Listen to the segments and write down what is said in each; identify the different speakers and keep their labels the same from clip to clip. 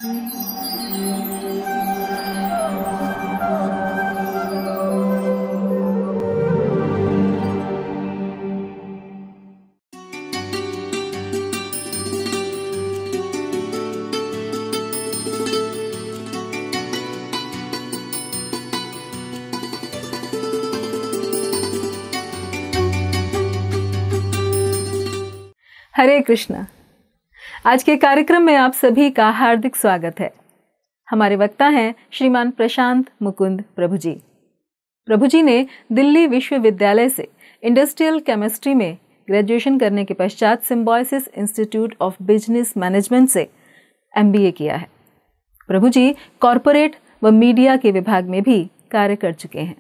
Speaker 1: हरे कृष्णा। आज के कार्यक्रम में आप सभी का हार्दिक स्वागत है। हमारे वक्ता हैं श्रीमान प्रशांत मुकुंद प्रभु जी। प्रभु जी ने दिल्ली विश्वविद्यालय से इंडस्ट्रियल केमिस्ट्री में ग्रेजुएशन करने के पश्चात symbiosis institute of business management से MBA किया है। प्रभु जी कॉरपोरेट व मीडिया के विभाग में भी कार्य कर चुके हैं।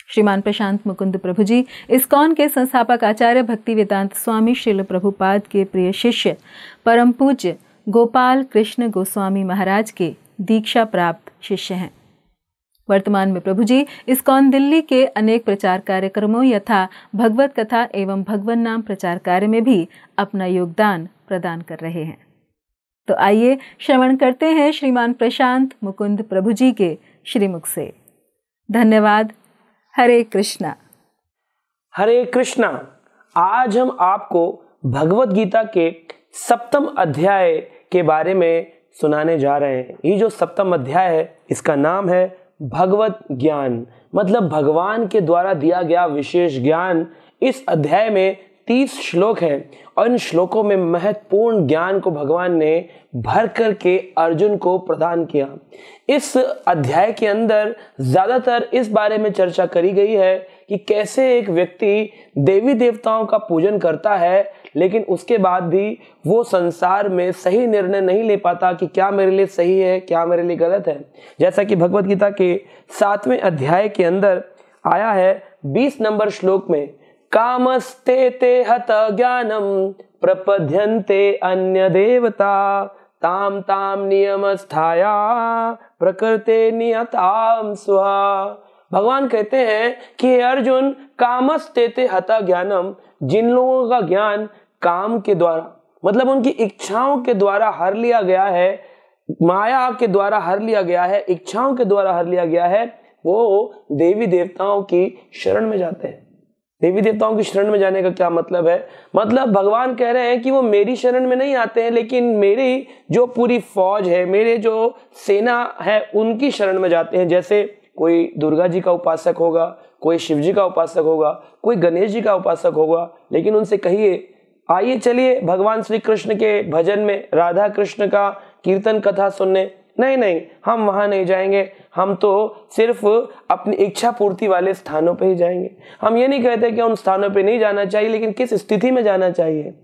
Speaker 1: श्रीमान प्रशांत मुकुंद प्रभु जी इस्कॉन के संस्थापक आचार्य भक्ति वेदांत स्वामी श्रील प्रभुपाद के प्रिय शिष्य परम पूज्य गोपाल कृष्ण गोस्वामी महाराज के दीक्षा प्राप्त शिष्य हैं। वर्तमान में प्रभु जी इस्कॉन दिल्ली के अनेक प्रचार कार्यक्रमों यथा भगवत कथा एवं भगवन नाम प्रचार कार्य में भी अपना योगदान प्रदान कर रहे हैं। तो आइए श्रवण करते हैं श्रीमान प्रशांत मुकुंद प्रभु जी के श्रीमुख से। धन्यवाद। हरे कृष्णा।
Speaker 2: हरे कृष्णा। आज हम आपको भगवत गीता के 7वें अध्याय के बारे में सुनाने जा रहे हैं। ये जो 7वां अध्याय है इसका नाम है भगवत ज्ञान, मतलब भगवान के द्वारा दिया गया विशेष ज्ञान। इस अध्याय में 30 श्लोक हैं और इन श्लोकों में महत्वपूर्ण ज्ञान को भगवान ने भर करके अर्जुन को प्रदान किया। इस अध्याय के अंदर ज्यादातर इस बारे में चर्चा करी गई है कि कैसे एक व्यक्ति देवी देवताओं का पूजन करता है लेकिन उसके बाद भी वो संसार में सही निर्णय नहीं ले पाता कि क्या मेरे लिए सही है, क्या मेरे लिए गलत है। जैसा कि भगवत गीता के 7वें अध्याय के अंदर आया है 20 नंबर श्लोक में, कामस्ते ते हत ज्ञानम प्रपद्यन्ते अन्य देवता ताम ताम नियमस्थाया प्रकृते नियताम स्वाहा। भगवान कहते हैं कि अर्जुन, कामस्ते ते हत ज्ञानम, जिन लोगों का ज्ञान काम के द्वारा मतलब उनकी इच्छाओं के द्वारा हर लिया गया है, माया के द्वारा हर लिया गया है, इच्छाओं के द्वारा हर लिया गया है, वो देवी देवताओं की शरण में जाते हैं। देवी देवताओं की शरण में जाने का क्या मतलब है? मतलब भगवान कह रहे हैं कि वो मेरी शरण में नहीं आते हैं लेकिन मेरी जो पूरी फौज है, मेरे जो सेना है उनकी शरण में जाते हैं। जैसे कोई दुर्गा जी का उपासक होगा, कोई शिव जी का उपासक होगा, कोई गणेश जी का उपासक होगा, लेकिन उनसे कहिए आइए चलिए भगवान श्री कृष्ण के भजन में राधा कृष्ण का कीर्तन कथा सुनने, नहीं, हम वहां नहीं जाएंगे, हम तो सिर्फ अपनी इच्छा पूर्ति वाले स्थानों पे ही जाएंगे। हम ये नहीं कहते कि उन स्थानों पे नहीं जाना चाहिए, लेकिन किस स्थिति में जाना चाहिए।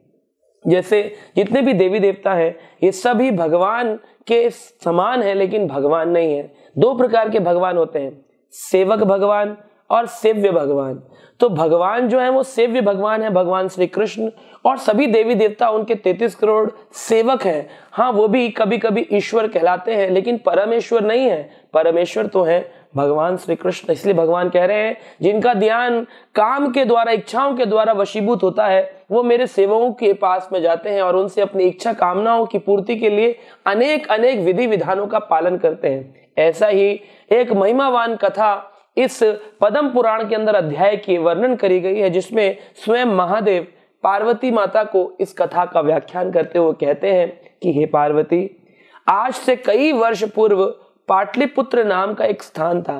Speaker 2: जैसे जितने भी देवी देवता हैं ये सभी भगवान के समान है लेकिन भगवान नहीं है। 2 प्रकार के भगवान होते हैं, सेवक भगवान और सेव्य भगवान। तो भगवान जो है वो सेव्य भगवान है, भगवान श्री कृष्ण, और सभी देवी देवता उनके 33 करोड़ सेवक हैं। हाँ, वो भी कभी कभी ईश्वर कहलाते हैं लेकिन परमेश्वर नहीं है। परमेश्वर तो है भगवान श्री कृष्ण। इसलिए भगवान कह रहे हैं जिनका ध्यान काम के द्वारा, इच्छाओं के द्वारा वशीभूत होता है वो मेरे सेवकों के पास में जाते हैं और उनसे अपनी इच्छा कामनाओं की पूर्ति के लिए अनेक विधि विधानों का पालन करते हैं। ऐसा ही एक महिमावान कथा इस पद्म पुराण के अंदर अध्याय की वर्णन करी गई है, जिसमें स्वयं महादेव पार्वती माता को इस कथा का व्याख्यान करते हुए कहते हैं कि हे पार्वती, आज से कई वर्ष पूर्व पाटलिपुत्र नाम का एक स्थान था।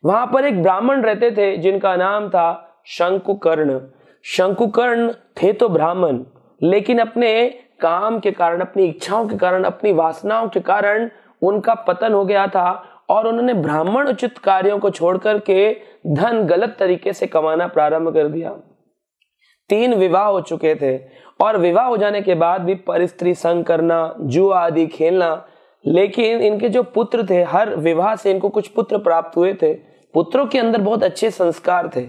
Speaker 2: वहां पर एक ब्राह्मण रहते थे जिनका नाम था शंकुकर्ण। शंकुकर्ण थे तो ब्राह्मण, लेकिन अपने काम के कारण, अपनी इच्छाओं के कारण, अपनी वासनाओं के कारण उनका पतन हो गया था और उन्होंने ब्राह्मण उचित कार्यों को छोड़कर के धन गलत तरीके से कमाना प्रारंभ कर दिया। 3 विवाह हो चुके थे और विवाह हो जाने के बाद भी परस्त्री संग करना, जुआ आदि खेलना। लेकिन इनके जो पुत्र थे, हर विवाह से इनको कुछ पुत्र प्राप्त हुए थे। पुत्रों के अंदर बहुत अच्छे संस्कार थे।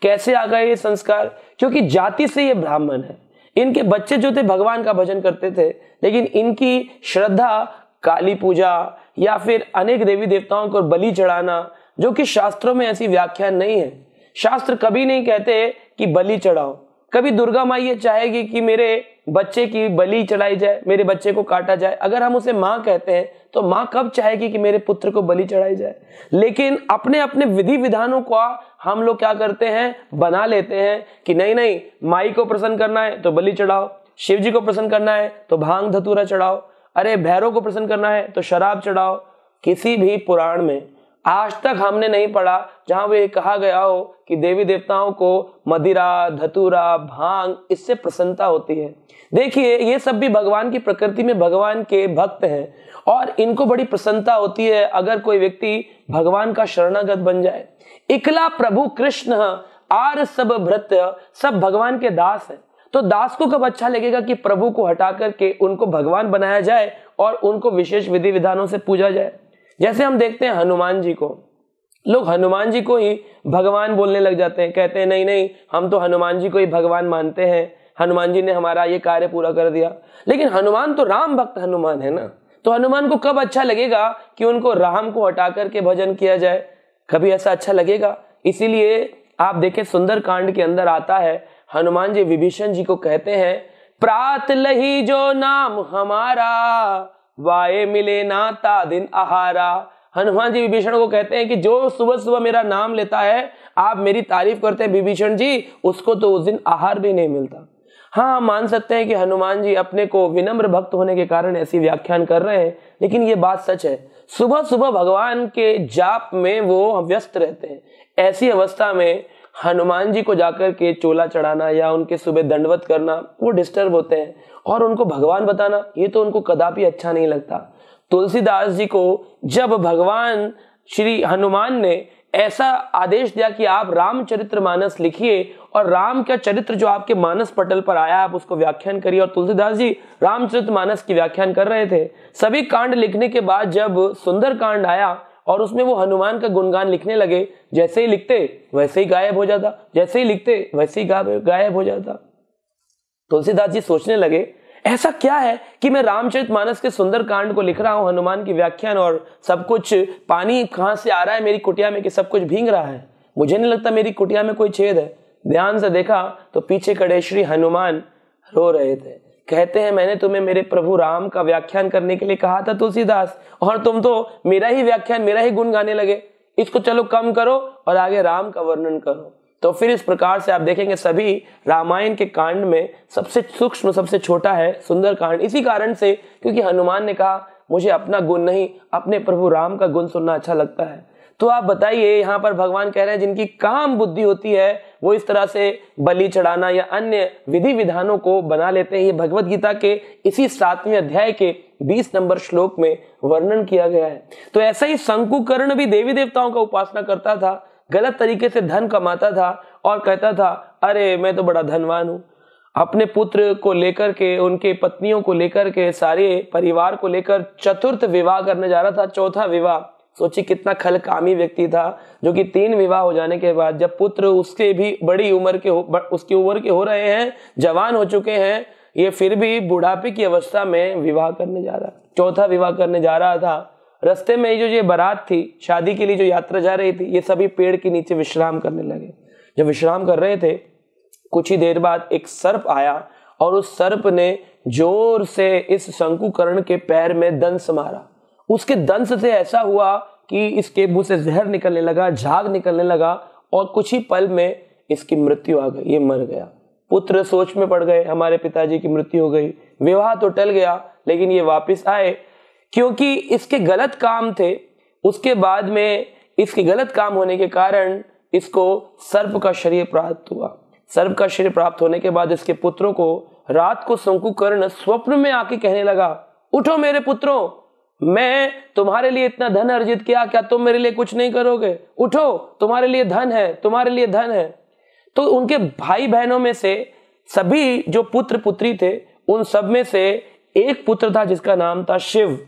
Speaker 2: कैसे आ गए ये संस्कार? क्योंकि जाति से ये ब्राह्मण है। इनके बच्चे जो थे भगवान का भजन करते थे, लेकिन इनकी श्रद्धा काली पूजा या फिर अनेक देवी देवताओं को बलि चढ़ाना, जो कि शास्त्रों में ऐसी व्याख्या नहीं है। शास्त्र कभी नहीं कहते कि बलि चढ़ाओ। कभी दुर्गा माँ ये चाहेगी कि मेरे बच्चे की बलि चढ़ाई जाए, मेरे बच्चे को काटा जाए, अगर हम उसे माँ कहते हैं तो माँ कब चाहेगी कि मेरे पुत्र को बलि चढ़ाई जाए। लेकिन अपने अपने विधि विधानों को हम लोग क्या करते हैं, बना लेते हैं कि नहीं नहीं, माई को प्रसन्न करना है तो बलि चढ़ाओ, शिव जी को प्रसन्न करना है तो भांग धतूरा चढ़ाओ, अरे भैरव को प्रसन्न करना है तो शराब चढ़ाओ। किसी भी पुराण में आज तक हमने नहीं पढ़ा जहां पे कहा गया हो कि देवी देवताओं को मदिरा, धतूरा, भांग इससे प्रसन्नता होती है। देखिए, ये सब भी भगवान की प्रकृति में भगवान के भक्त हैं और इनको बड़ी प्रसन्नता होती है अगर कोई व्यक्ति भगवान का शरणागत बन जाए। इकला प्रभु कृष्ण आर सब भृत्य, सब भगवान के दास हैं। तो दास को कब अच्छा लगेगा कि प्रभु को हटा करके उनको भगवान बनाया जाए और उनको विशेष विधि विधानों से पूजा जाए। जैसे हम देखते हैं हनुमान जी को, लोग हनुमान जी को ही भगवान बोलने लग जाते हैं, कहते हैं नहीं नहीं, हम तो हनुमान जी को ही भगवान मानते हैं, हनुमान जी ने हमारा ये कार्य पूरा कर दिया। लेकिन हनुमान तो राम भक्त हनुमान है ना, तो हनुमान को कब अच्छा लगेगा कि उनको राम को हटा करके भजन किया जाए, कभी ऐसा अच्छा लगेगा। इसीलिए आप देखें सुंदर कांड के अंदर आता है, हनुमान जी विभीषण जी को कहते हैं, प्रात लही जो नाम हमारा, वाए मिले ना ता दिन आहारा। हनुमान जी विभीषण को कहते हैं कि जो सुबह सुबह मेरा नाम लेता है, आप मेरी तारीफ करते हैं विभीषण जी, उसको तो उस दिन आहार भी नहीं मिलता। हाँ, मान सकते हैं कि हनुमान जी अपने को विनम्र भक्त होने के कारण ऐसी व्याख्यान कर रहे हैं, लेकिन ये बात सच है। सुबह सुबह भगवान के जाप में वो व्यस्त रहते हैं। ऐसी अवस्था में हनुमान जी को जाकर के चोला चढ़ाना या उनके सुबह दंडवत करना, वो डिस्टर्ब होते हैं और उनको भगवान बताना, ये तो उनको कदापि अच्छा नहीं लगता। तुलसीदास जी को जब भगवान श्री हनुमान ने ऐसा आदेश दिया कि आप रामचरितमानस लिखिए और राम का चरित्र जो आपके मानस पटल पर आया आप उसको व्याख्यान करिए, और तुलसीदास जी रामचरितमानस की व्याख्यान कर रहे थे। सभी कांड लिखने के बाद जब सुंदर कांड आया और उसमें वो हनुमान का गुणगान लिखने लगे, जैसे ही लिखते वैसे ही गायब हो जाता, जैसे ही लिखते वैसे ही गायब हो जाता। तुलसीदास जी सोचने लगे, ऐसा क्या है कि मैं रामचरितमानस के सुंदर कांड को लिख रहा हूं, हनुमान की व्याख्यान, और सब कुछ पानी कहां से आ रहा है मेरी कुटिया में कि सब कुछ भींग रहा है, मुझे नहीं लगता मेरी कुटिया में कोई छेद है। ध्यान से देखा तो पीछे खड़े श्री हनुमान रो रहे थे। कहते हैं, मैंने तुम्हें मेरे प्रभु राम का व्याख्यान करने के लिए कहा था तुलसीदास, और तुम तो मेरा ही व्याख्यान, मेरा ही गुण गाने लगे। इसको चलो कम करो और आगे राम का वर्णन करो। तो फिर इस प्रकार से आप देखेंगे सभी रामायण के कांड में सबसे सूक्ष्म, सबसे छोटा है सुंदर कांड, इसी कारण से क्योंकि हनुमान ने कहा मुझे अपना गुण नहीं, अपने प्रभु राम का गुण सुनना अच्छा लगता है। तो आप बताइए, यहाँ पर भगवान कह रहे हैं जिनकी काम बुद्धि होती है वो इस तरह से बलि चढ़ाना या अन्य विधि विधानों को बना लेते हैं। ये भगवत गीता के इसी 7वें अध्याय के 20 नंबर श्लोक में वर्णन किया गया है। तो ऐसा ही शंकुकर्ण भी देवी देवताओं का उपासना करता था, गलत तरीके से धन कमाता था और कहता था अरे मैं तो बड़ा धनवान हूं। अपने पुत्र को लेकर के, उनके पत्नियों को लेकर के, सारे परिवार को लेकर चतुर्थ विवाह करने जा रहा था, चौथा विवाह। सोचिए कितना खलकामी व्यक्ति था जो कि 3 विवाह हो जाने के बाद जब पुत्र उसके भी बड़ी उम्र के उसकी उम्र के हो रहे हैं, जवान हो चुके हैं, ये फिर भी बुढ़ापे की अवस्था में विवाह करने जा रहा, चौथा विवाह करने जा रहा था। रास्ते में जो ये बारात थी, शादी के लिए जो यात्रा जा रही थी, ये सभी पेड़ के नीचे विश्राम करने लगे। जब विश्राम कर रहे थे, कुछ ही देर बाद एक सर्प आया और उस सर्प ने जोर से इस शंकुकर्ण के पैर में दंश मारा। उसके दंश से ऐसा हुआ कि इसके मुंह से जहर निकलने लगा, झाग निकलने लगा और कुछ ही पल में इसकी मृत्यु आ गई, ये मर गया। पुत्र सोच में पड़ गए, हमारे पिताजी की मृत्यु हो गई। विवाह तो टल गया, लेकिन ये वापस आए क्योंकि इसके गलत काम थे। उसके बाद में इसके गलत काम होने के कारण इसको सर्प का शरीर प्राप्त हुआ। सर्प का शरीर प्राप्त होने के बाद इसके पुत्रों को रात को शंकुकर्ण स्वप्न में आके कहने लगा, उठो मेरे पुत्रों, मैं तुम्हारे लिए इतना धन अर्जित किया, क्या तुम मेरे लिए कुछ नहीं करोगे? उठो, तुम्हारे लिए धन है, तुम्हारे लिए धन है। तो उनके भाई बहनों में से सभी जो पुत्र पुत्री थे, उन सब में से एक पुत्र था जिसका नाम था शिव।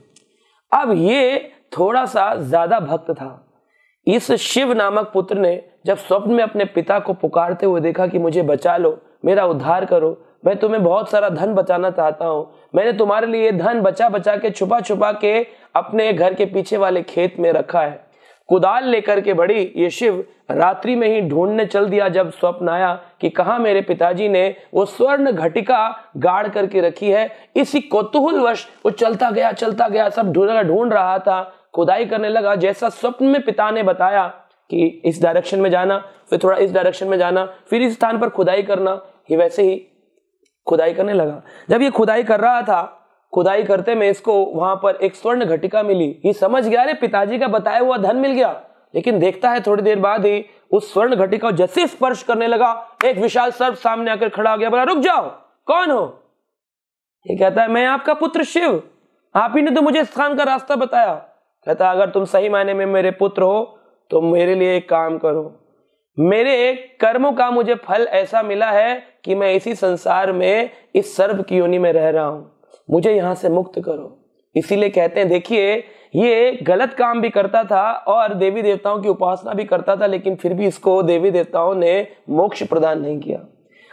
Speaker 2: अब ये थोड़ा सा ज्यादा भक्त था। इस शिव नामक पुत्र ने जब स्वप्न में अपने पिता को पुकारते हुए देखा कि मुझे बचा लो, मेरा उद्धार करो, मैं तुम्हें बहुत सारा धन बचाना चाहता हूं, मैंने तुम्हारे लिए धन बचा बचा के, छुपा छुपा के अपने घर के पीछे वाले खेत में रखा है, कुदाल लेकर के बढ़ी। ये शिव रात्रि में ही ढूंढने चल दिया जब स्वप्न आया कि कहाँ मेरे पिताजी ने वो स्वर्ण घटिका गाड़ करके रखी है। इसी कौतूहलवश वो चलता गया, सब ढूंढ रहा था, खुदाई करने लगा। जैसा स्वप्न में पिता ने बताया कि इस डायरेक्शन में जाना, फिर थोड़ा इस डायरेक्शन में जाना, फिर इस स्थान पर खुदाई करना, ये वैसे ही खुदाई करने लगा। जब ये खुदाई कर रहा था, खुदाई करते में इसको वहां पर एक स्वर्ण घटिका मिली। ये समझ गया अरे पिताजी का बताया हुआ धन मिल गया। लेकिन देखता है थोड़ी देर बाद ही उस स्वर्ण घटिका जैसे स्पर्श करने लगा, एक विशाल सर्प सामने आकर खड़ा हो गया। बोला, रुक जाओ, कौन हो? ये कहता है, मैं आपका पुत्र शिव, आप ही ने तो मुझे स्थान का रास्ता बताया। कहता, अगर तुम सही मायने में मेरे पुत्र हो तो मेरे लिए एक काम करो। मेरे कर्मों का मुझे फल ऐसा मिला है कि मैं इसी संसार में इस सर्प की योनि में रह रहा हूं, मुझे यहां से मुक्त करो। इसीलिए कहते हैं, देखिए ये गलत काम भी करता था और देवी देवताओं की उपासना भी करता था, लेकिन फिर भी इसको देवी देवताओं ने मोक्ष प्रदान नहीं किया।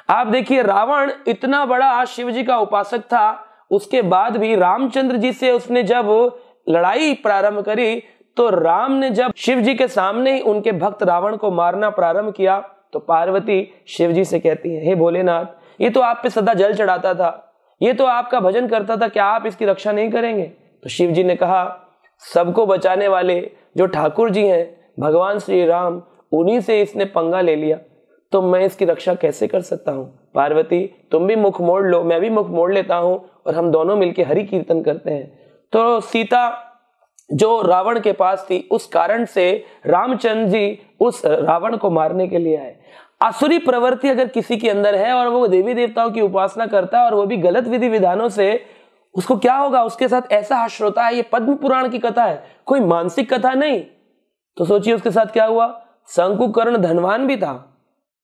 Speaker 2: आप देखिए, रावण इतना बड़ा शिव जी का उपासक था, उसके बाद भी रामचंद्र जी से उसने जब लड़ाई प्रारंभ करी तो राम ने जब शिव जी के सामने ही उनके भक्त रावण को मारना प्रारंभ किया तो पार्वती शिव जी से कहती है, हे भोलेनाथ, ये तो आप पे सदा जल चढ़ाता था, ये तो आपका भजन करता था, क्या आप इसकी रक्षा नहीं करेंगे? तो शिव जी ने कहा, सबको बचाने वाले जो ठाकुर जी हैं, भगवान श्री राम, उन्हीं से इसने पंगा ले लिया, तो मैं इसकी रक्षा कैसे कर सकता हूँ? पार्वती, तुम भी मुख मोड़ लो, मैं भी मुख मोड़ लेता हूँ और हम दोनों मिलकर हरि कीर्तन करते हैं। तो सीता जो रावण के पास थी, उस कारण से रामचंद्र जी उस रावण को मारने के लिए आए। आसुरी प्रवृत्ति अगर किसी के अंदर है और वो देवी देवताओं की उपासना करता है और वो भी गलत विधि विधानों से, उसको क्या होगा? उसके साथ ऐसा हश्र होता है। ये पद्म पुराण की कथा है, कोई मानसिक कथा नहीं। तो सोचिए उसके साथ क्या हुआ। शंकुकर्ण धनवान भी था,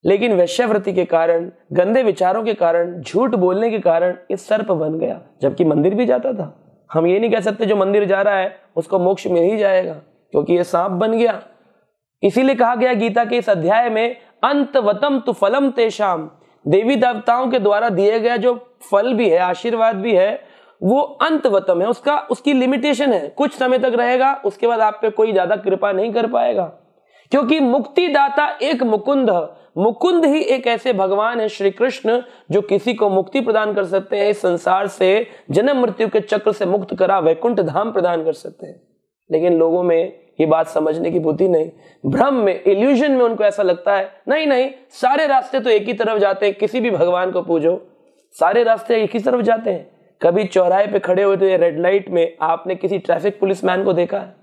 Speaker 2: लेकिन वैश्यवृत्ति के कारण, गंदे विचारों के कारण, झूठ बोलने के कारण इस सर्प बन गया, जबकि मंदिर भी जाता था। हम ये नहीं कह सकते जो मंदिर जा रहा है उसको मोक्ष मिल ही जाएगा, क्योंकि ये सांप बन गया। इसीलिए कहा गया गीता के इस अध्याय में, अंतवतम तु फलम तेषाम, देवी देवताओं के द्वारा दिए गया जो फल भी है, आशीर्वाद भी है, वो अंतवतम है, उसकी लिमिटेशन है, कुछ समय तक रहेगा, उसके बाद आप पे कोई ज्यादा कृपा नहीं कर पाएगा। क्योंकि मुक्तिदाता एक मुकुंद ही एक ऐसे भगवान है, श्री कृष्ण, जो किसी को मुक्ति प्रदान कर सकते हैं, इस संसार से जन्म मृत्यु के चक्र से मुक्त करा वैकुंठ धाम प्रदान कर सकते हैं। लेकिन लोगों में ये बात समझने की बुद्धि नहीं, भ्रम में, इल्यूजन में उनको ऐसा लगता है नहीं, सारे रास्ते तो एक ही तरफ जाते हैं, किसी भी भगवान को पूजो, सारे रास्ते एक ही तरफ जाते हैं। कभी चौराहे पे खड़े हुए थे रेड लाइट में, आपने किसी ट्रैफिक पुलिस मैन को देखा है?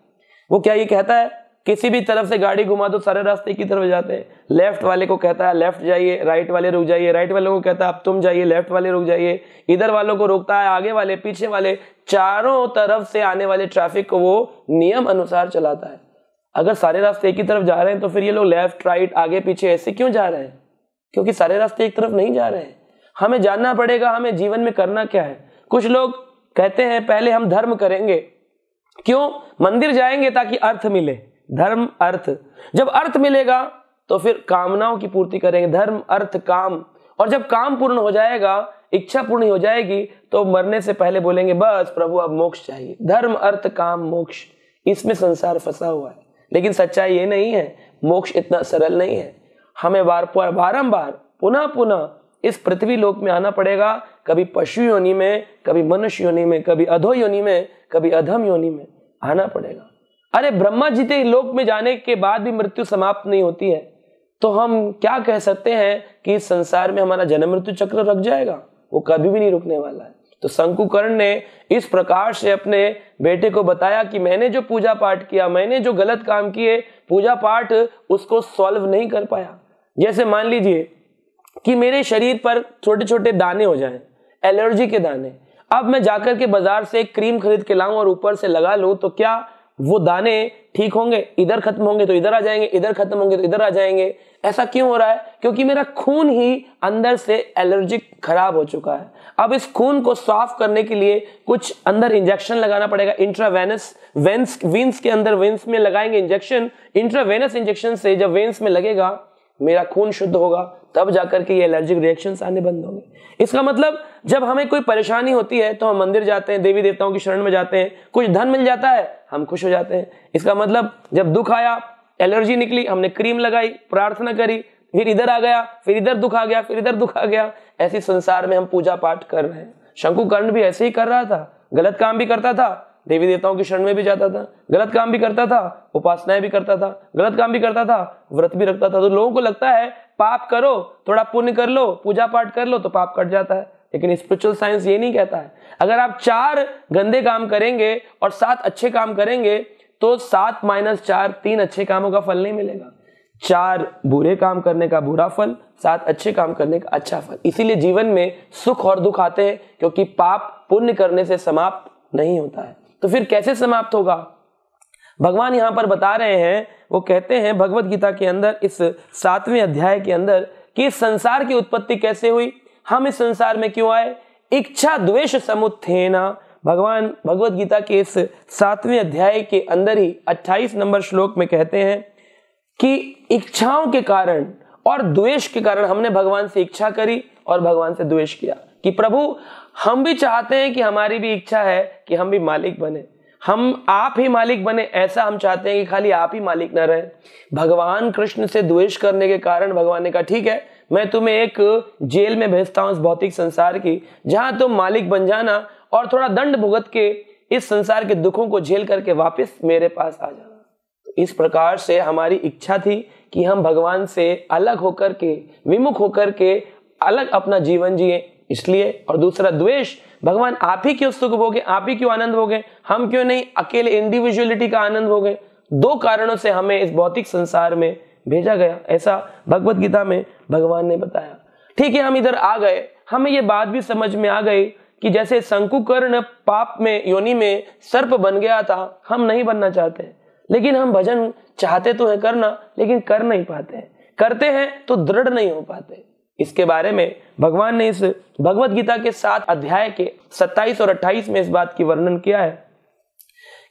Speaker 2: वो क्या ये कहता है किसी भी तरफ से गाड़ी घुमा दो, सारे रास्ते की तरफ जाते हैं। लेफ्ट वाले को कहता है लेफ्ट जाइए, राइट वाले रुक जाइए, राइट वाले को कहता है अब तुम जाइए, लेफ्ट वाले रुक जाइए, इधर वालों को रोकता है, आगे वाले, पीछे वाले, चारों तरफ से आने वाले ट्रैफिक को वो नियम अनुसार चलाता है। अगर सारे रास्ते एक ही तरफ जा रहे हैं तो फिर ये लोग लेफ्ट राइट आगे पीछे ऐसे क्यों जा रहे हैं? क्योंकि सारे रास्ते एक तरफ नहीं जा रहे हैं। हमें जानना पड़ेगा हमें जीवन में करना क्या है। कुछ लोग कहते हैं पहले हम धर्म करेंगे, क्यों? मंदिर जाएंगे ताकि अर्थ मिले, धर्म अर्थ, जब अर्थ मिलेगा तो फिर कामनाओं की पूर्ति करेंगे, धर्म अर्थ काम, और जब काम पूर्ण हो जाएगा, इच्छा पूर्ण हो जाएगी, तो मरने से पहले बोलेंगे बस प्रभु अब मोक्ष चाहिए। धर्म अर्थ काम मोक्ष, इसमें संसार फंसा हुआ है। लेकिन सच्चाई ये नहीं है, मोक्ष इतना सरल नहीं है। हमें बारंबार पुनः पुनः इस पृथ्वी लोक में आना पड़ेगा, कभी पशु योनि में, कभी मनुष्य योनि में, कभी अधो योनि में, कभी अधम योनि में आना पड़ेगा। अरे ब्रह्मा जी के लोक में जाने के बाद भी मृत्यु समाप्त नहीं होती है, तो हम क्या कह सकते हैं कि इस संसार में हमारा जन्म मृत्यु चक्र रुक जाएगा? वो कभी भी नहीं रुकने वाला है। तो शंकुकर्ण ने इस प्रकार से अपने बेटे को बताया कि मैंने जो पूजा पाठ किया, मैंने जो गलत काम किए, पूजा पाठ उसको सॉल्व नहीं कर पाया। जैसे मान लीजिए कि मेरे शरीर पर छोटे छोटे दाने हो जाएं, एलर्जी के दाने, अब मैं जाकर के बाजार से एक क्रीम खरीद के लाऊं और ऊपर से लगा लूं, तो क्या वो दाने ठीक होंगे? इधर खत्म होंगे तो इधर आ जाएंगे, इधर खत्म होंगे तो इधर आ जाएंगे। ऐसा क्यों हो रहा है? क्योंकि मेरा खून ही अंदर से एलर्जिक खराब हो चुका है। अब इस खून को साफ करने के लिए कुछ अंदर इंजेक्शन लगाना पड़ेगा, इंट्रावेनस, वेंस के अंदर वेंस में लगाएंगे इंजेक्शन। इंट्रावेनस इंजेक्शन से जब वेंस में लगेगा, मेरा खून शुद्ध होगा, तब जाकर के ये एलर्जिक रिएक्शंस आने बंद होंगे। इसका मतलब जब हमें कोई परेशानी होती है तो हम मंदिर जाते हैं, देवी देवताओं की शरण में जाते हैं, कुछ धन मिल जाता है, हम खुश हो जाते हैं। इसका मतलब जब दुख आया, एलर्जी निकली, हमने क्रीम लगाई, प्रार्थना करी, फिर इधर आ गया, फिर इधर दुख आ गया, फिर इधर दुख आ गया। ऐसे संसार में हम पूजा पाठ कर रहे हैं। शंकुकर्ण भी ऐसे ही कर रहा था, गलत काम भी करता था, देवी देवताओं की शरण में भी जाता था, गलत काम भी करता था, उपासनाएं भी करता था, गलत काम भी करता था, व्रत भी रखता था। तो लोगों को लगता है पाप करो, थोड़ा पुण्य कर लो, पूजा पाठ कर लो तो पाप कट जाता है। लेकिन स्पिरिचुअल साइंस ये नहीं कहता है। अगर आप 4 गंदे काम करेंगे और 7 अच्छे काम करेंगे तो 7 - 4 3 अच्छे कामों का फल नहीं मिलेगा। 4 बुरे काम करने का बुरा फल, 7 अच्छे काम करने का अच्छा फल। इसीलिए जीवन में सुख और दुख आते हैं, क्योंकि पाप पुण्य करने से समाप्त नहीं होता है। तो फिर कैसे समाप्त होगा? भगवान यहां पर बता रहे हैं, वो कहते हैं भगवत गीता के अंदर इस 7वें अध्याय के अंदर कि इस संसार की उत्पत्ति कैसे हुई, हम इस संसार में क्यों आए। इच्छा द्वेष समुत्थेना, भगवान भगवत गीता के इस 7वें अध्याय के अंदर ही 28 नंबर श्लोक में कहते हैं कि इच्छाओं के कारण और द्वेष के कारण हमने भगवान से इच्छा करी और भगवान से द्वेष किया कि प्रभु हम भी चाहते हैं कि हमारी भी इच्छा है कि हम भी मालिक बने, हम आप ही मालिक बने, ऐसा हम चाहते हैं कि खाली आप ही मालिक ना रहे। भगवान कृष्ण से द्वेष करने के कारण भगवान ने कहा ठीक है, मैं तुम्हें एक जेल में भेजता हूं इस भौतिक संसार की, जहां तुम मालिक बन जाना और थोड़ा दंड भुगत के इस संसार के दुखों को झेल करके वापस मेरे पास आ जाना। तो इस प्रकार से हमारी इच्छा थी कि हम भगवान से अलग होकर के, विमुख होकर के अलग अपना जीवन जिए, इसलिए। और दूसरा द्वेष, भगवान आप ही क्यों सुख भोगे, आप ही क्यों आनंद भोगे, हम क्यों नहीं अकेले इंडिविजुअलिटी का आनंद भोगे। 2 कारणों से हमें इस भौतिक संसार में भेजा गया, ऐसा भगवत गीता में भगवान ने बताया। ठीक है, हम इधर आ गए, हमें ये बात भी समझ में आ गई कि जैसे शंकुकर्ण पाप में योनि में सर्प बन गया था, हम नहीं बनना चाहते, लेकिन हम भजन चाहते तो है करना, लेकिन कर नहीं पाते, करते हैं तो दृढ़ नहीं हो पाते। इसके बारे में भगवान ने इस भगवत गीता के 7 अध्याय के 27 और 28 में इस बात की वर्णन किया है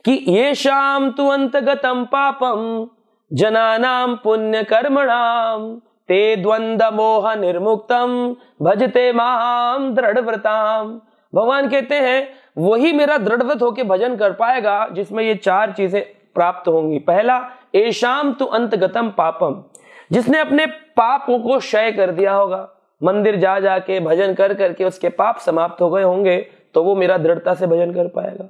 Speaker 2: कि ये शाम तु अंतगतम पापम जनानाम पुण्य कर्मणाम ते द्वंद्व मोह निर्मुक्तम भजते माम दृढ़व्रताम। भगवान कहते हैं वही मेरा दृढ़व्रत होकर भजन कर पाएगा जिसमें ये 4 चीजें प्राप्त होंगी। पहला, एशाम तु अंतगतम पापम, जिसने अपने पापों को क्षय कर दिया होगा, मंदिर जा जाके भजन कर करके उसके पाप समाप्त हो गए होंगे, तो वो मेरा दृढ़ता से भजन कर पाएगा।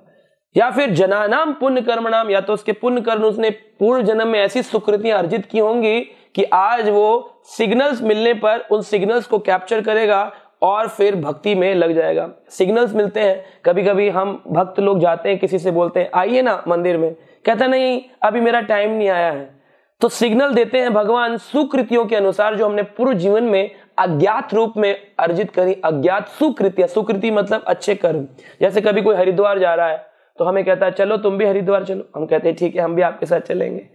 Speaker 2: या फिर जनानाम पुण्य कर्मणाम, या तो उसके पुण्य कर्म, उसने पूर्व जन्म में ऐसी सुकृतियां अर्जित की होंगी कि आज वो सिग्नल्स मिलने पर उन सिग्नल्स को कैप्चर करेगा और फिर भक्ति में लग जाएगा। सिग्नल्स मिलते हैं, कभी कभी हम भक्त लोग जाते हैं, किसी से बोलते हैं आइए ना मंदिर में, कहता नहीं अभी मेरा टाइम नहीं आया है। तो सिग्नल देते हैं भगवान सुकृतियों के अनुसार, जो हमने पूर्व जीवन में अज्ञात रूप में अर्जित करी, अज्ञात सुकृतियां। सुकृति मतलब अच्छे कर्म। जैसे कभी कोई हरिद्वार जा रहा है तो हमें कहता है चलो तुम भी हरिद्वार चलो, हम कहते हैं ठीक है हम भी आपके साथ चलेंगे।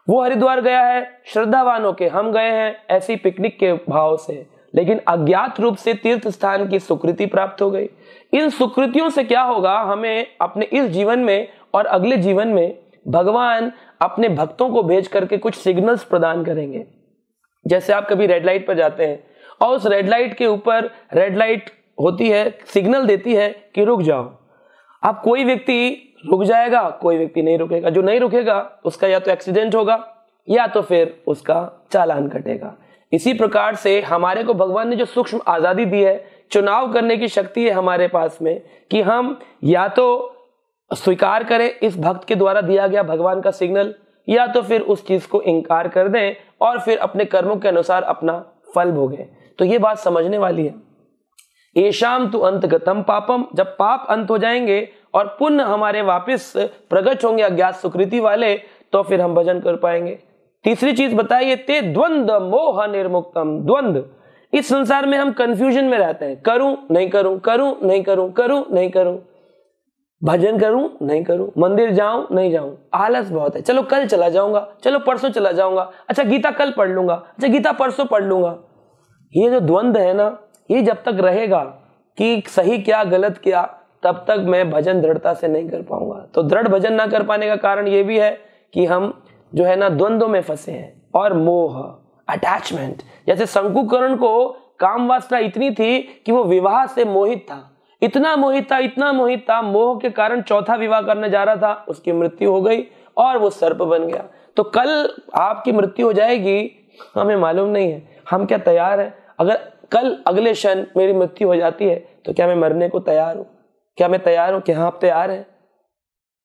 Speaker 2: वो हरिद्वार गया है श्रद्धावान होके, हम गए हैं ऐसी पिकनिक के भाव से, लेकिन अज्ञात रूप से तीर्थ स्थान की सुकृति प्राप्त हो गई। इन सुकृतियों से क्या होगा, हमें अपने इस जीवन में और अगले जीवन में भगवान अपने भक्तों को भेज करके कुछ सिग्नल्स प्रदान करेंगे। जैसे आप कभी रेड लाइट पर जाते हैं और उस रेड लाइट के ऊपर रेड लाइट होती है, सिग्नल देती है कि रुक जाओ। अब कोई व्यक्ति रुक जाएगा, कोई व्यक्ति नहीं रुकेगा। जो नहीं रुकेगा उसका या तो एक्सीडेंट होगा या तो फिर उसका चालान कटेगा। इसी प्रकार से हमारे को भगवान ने जो सूक्ष्म आजादी दी है, चुनाव करने की शक्ति है हमारे पास में, कि हम या तो स्वीकार करें इस भक्त के द्वारा दिया गया भगवान का सिग्नल, या तो फिर उस चीज को इंकार कर दें और फिर अपने कर्मों के अनुसार अपना फल भोगें। तो ये बात समझने वाली है। येषाम तु अंतगतम पापम, जब पाप अंत हो जाएंगे और पुण्य हमारे वापस प्रकट होंगे अज्ञात सुकृति वाले, तो फिर हम भजन कर पाएंगे। तीसरी चीज बताइए, ते द्वंद्व मोह निर्मुक्तम। द्वंद्व, इस संसार में हम कंफ्यूजन में रहते हैं, करूं नहीं करूं, करूं नहीं करूं, करूं नहीं करूं, भजन करूं नहीं करूं, मंदिर जाऊं नहीं जाऊं, आलस बहुत है, चलो कल चला जाऊंगा, चलो परसों चला जाऊंगा, अच्छा गीता कल पढ़ लूंगा, अच्छा गीता परसों पढ़ लूंगा। ये जो द्वंद्व है ना, ये जब तक रहेगा कि सही क्या गलत क्या, तब तक मैं भजन दृढ़ता से नहीं कर पाऊंगा। तो दृढ़ भजन ना कर पाने का कारण ये भी है कि हम जो है ना द्वंद्व में फंसे हैं। और मोह, अटैचमेंट। जैसे शंकुकर्ण को काम वासना इतनी थी कि वो विवाह से मोहित था, इतना मोहित था, मोह के कारण चौथा विवाह करने जा रहा था, उसकी मृत्यु हो गई और वो सर्प बन गया। तो कल आपकी मृत्यु हो जाएगी, हमें मालूम नहीं है। हम क्या तैयार हैं? अगर कल अगले क्षण मेरी मृत्यु हो जाती है तो क्या मैं मरने को तैयार हूँ? क्या मैं तैयार हूँ? क्या आप तैयार हैं?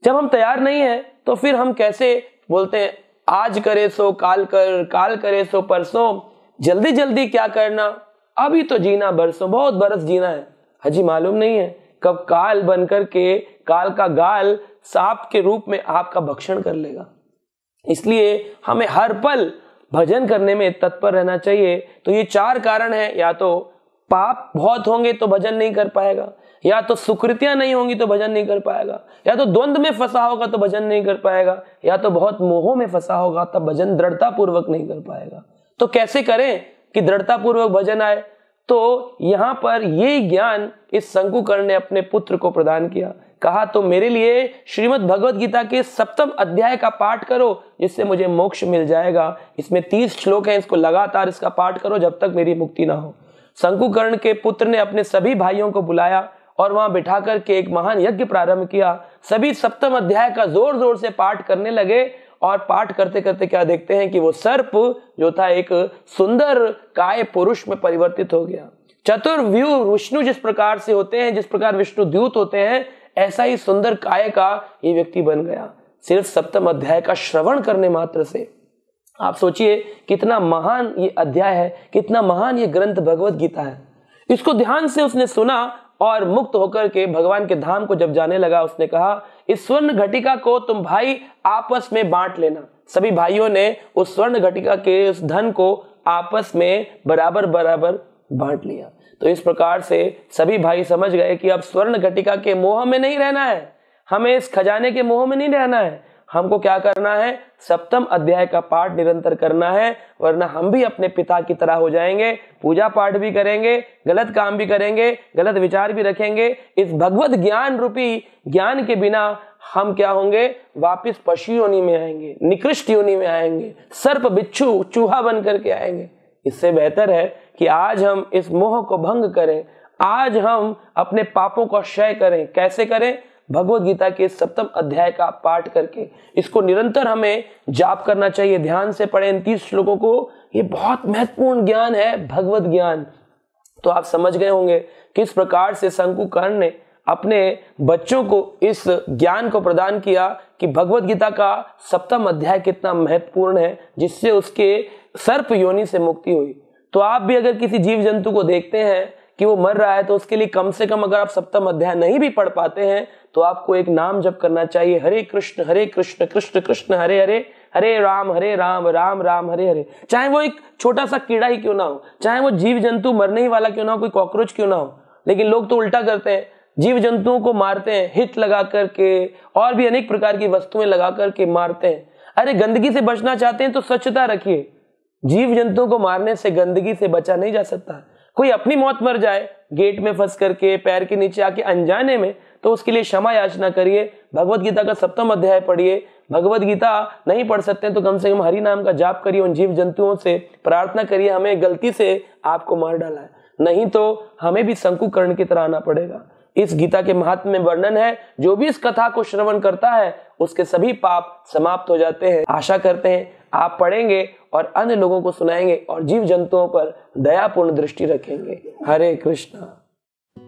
Speaker 2: जब हम तैयार नहीं है तो फिर हम कैसे बोलते हैं आज करे सो काल कर, काल करे सो परसों, जल्दी जल्दी क्या करना, अभी तो जीना बरसों, बहुत बरस जीना है। हजी मालूम नहीं है कब काल बन करके काल का गाल सांप के रूप में आपका भक्षण कर लेगा। इसलिए हमें हर पल भजन करने में तत्पर रहना चाहिए। तो ये 4 कारण हैं, या तो पाप बहुत होंगे तो भजन नहीं कर पाएगा, या तो सुकृतियां नहीं होंगी तो भजन नहीं कर पाएगा, या तो द्वंद में फंसा होगा तो भजन नहीं कर पाएगा, या तो बहुत मोहों में फंसा होगा तब भजन दृढ़ता पूर्वक नहीं कर पाएगा। तो कैसे करें कि दृढ़ता पूर्वक भजन आए? तो यहाँ पर ये ज्ञान इस शंकुकर्ण ने अपने पुत्र को प्रदान किया। कहा तो मेरे लिए श्रीमद् भगवद गीता के 7वें अध्याय का पाठ करो जिससे मुझे मोक्ष मिल जाएगा। इसमें 30 श्लोक हैं, इसको लगातार इसका पाठ करो जब तक मेरी मुक्ति ना हो। शंकुकर्ण के पुत्र ने अपने सभी भाइयों को बुलाया और वहां बिठा करके एक महान यज्ञ प्रारंभ किया। सभी 7वें अध्याय का जोर जोर से पाठ करने लगे और पाठ करते करते क्या देखते हैं कि वो सर्प जो था एक सुंदर काय पुरुष में परिवर्तित हो गया। चतुर्व्यूह विष्णु जिस प्रकार से होते हैं, जिस प्रकार विष्णु द्यूत होते हैं, ऐसा ही सुंदर काय का ये व्यक्ति बन गया सिर्फ 7वें अध्याय का श्रवण करने मात्र से। आप सोचिए कितना महान ये अध्याय है, कितना महान ये ग्रंथ भगवद गीता है। इसको ध्यान से उसने सुना और मुक्त होकर के भगवान के धाम को जब जाने लगा, उसने कहा इस स्वर्ण घटिका को तुम भाई आपस में बांट लेना। सभी भाइयों ने उस स्वर्ण घटिका के उस धन को आपस में बराबर बराबर बांट लिया। तो इस प्रकार से सभी भाई समझ गए कि अब स्वर्ण घटिका के मोह में नहीं रहना है, हमें इस खजाने के मोह में नहीं रहना है, हमको क्या करना है, 7वें अध्याय का पाठ निरंतर करना है, वरना हम भी अपने पिता की तरह हो जाएंगे। पूजा पाठ भी करेंगे, गलत काम भी करेंगे, गलत विचार भी रखेंगे। इस भगवत ज्ञान रूपी ज्ञान के बिना हम क्या होंगे, वापिस पशु योनि में आएंगे, निकृष्ट योनि में आएंगे, सर्प बिच्छू चूहा बन करके आएंगे। इससे बेहतर है कि आज हम इस मोह को भंग करें, आज हम अपने पापों का क्षय करें। कैसे करें? भगवद गीता के 7वें अध्याय का पाठ करके। इसको निरंतर हमें जाप करना चाहिए, ध्यान से पढ़ें इन 30 श्लोकों को। ये बहुत महत्वपूर्ण ज्ञान है, भगवद ज्ञान। तो आप समझ गए होंगे किस प्रकार से शंकुकर्ण ने अपने बच्चों को इस ज्ञान को प्रदान किया कि भगवद गीता का 7वां अध्याय कितना महत्वपूर्ण है, जिससे उसके सर्प योनि से मुक्ति हुई। तो आप भी अगर किसी जीव जंतु को देखते हैं कि वो मर रहा है, तो उसके लिए कम से कम अगर आप 7वां अध्याय नहीं भी पढ़ पाते हैं तो आपको एक नाम जप करना चाहिए, हरे कृष्ण कृष्ण कृष्ण हरे हरे, हरे राम राम राम हरे हरे। चाहे वो एक छोटा सा कीड़ा ही क्यों ना हो, चाहे वो जीव जंतु मरने ही वाला क्यों ना हो, कोई कॉकरोच क्यों ना हो। लेकिन लोग तो उल्टा करते हैं, जीव जंतुओं को मारते हैं, हित लगा करके और भी अनेक प्रकार की वस्तुएं लगा करके मारते हैं। अरे गंदगी से बचना चाहते हैं तो स्वच्छता रखिए, जीव जंतुओं को मारने से गंदगी से बचा नहीं जा सकता। कोई अपनी मौत मर जाए गेट में फंस करके, पैर के नीचे आके अनजाने में, तो उसके लिए क्षमा याचना करिए, भगवद गीता का 7वां अध्याय पढ़िए। भगवद गीता नहीं पढ़ सकते तो कम से कम हरि नाम का जाप करिए, उन जीव जंतुओं से प्रार्थना करिए हमें गलती से आपको मार डाला है, नहीं तो हमें भी शंकुकर्ण की तरह आना पड़ेगा। इस गीता के महात्म्य में वर्णन है, जो भी इस कथा को श्रवण करता है उसके सभी पाप समाप्त हो जाते हैं। आशा करते हैं आप पढ़ेंगे और अन्य लोगों को सुनाएंगे और जीव जंतुओं पर दयापूर्ण दृष्टि रखेंगे। हरे Krishna.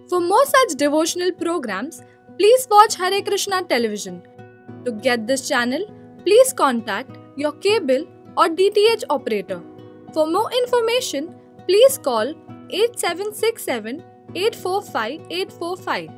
Speaker 3: For more such devotional programs, please watch Hare Krishna television. To get this channel, please contact your cable or DTH operator. For more information, please call 8767 845 845.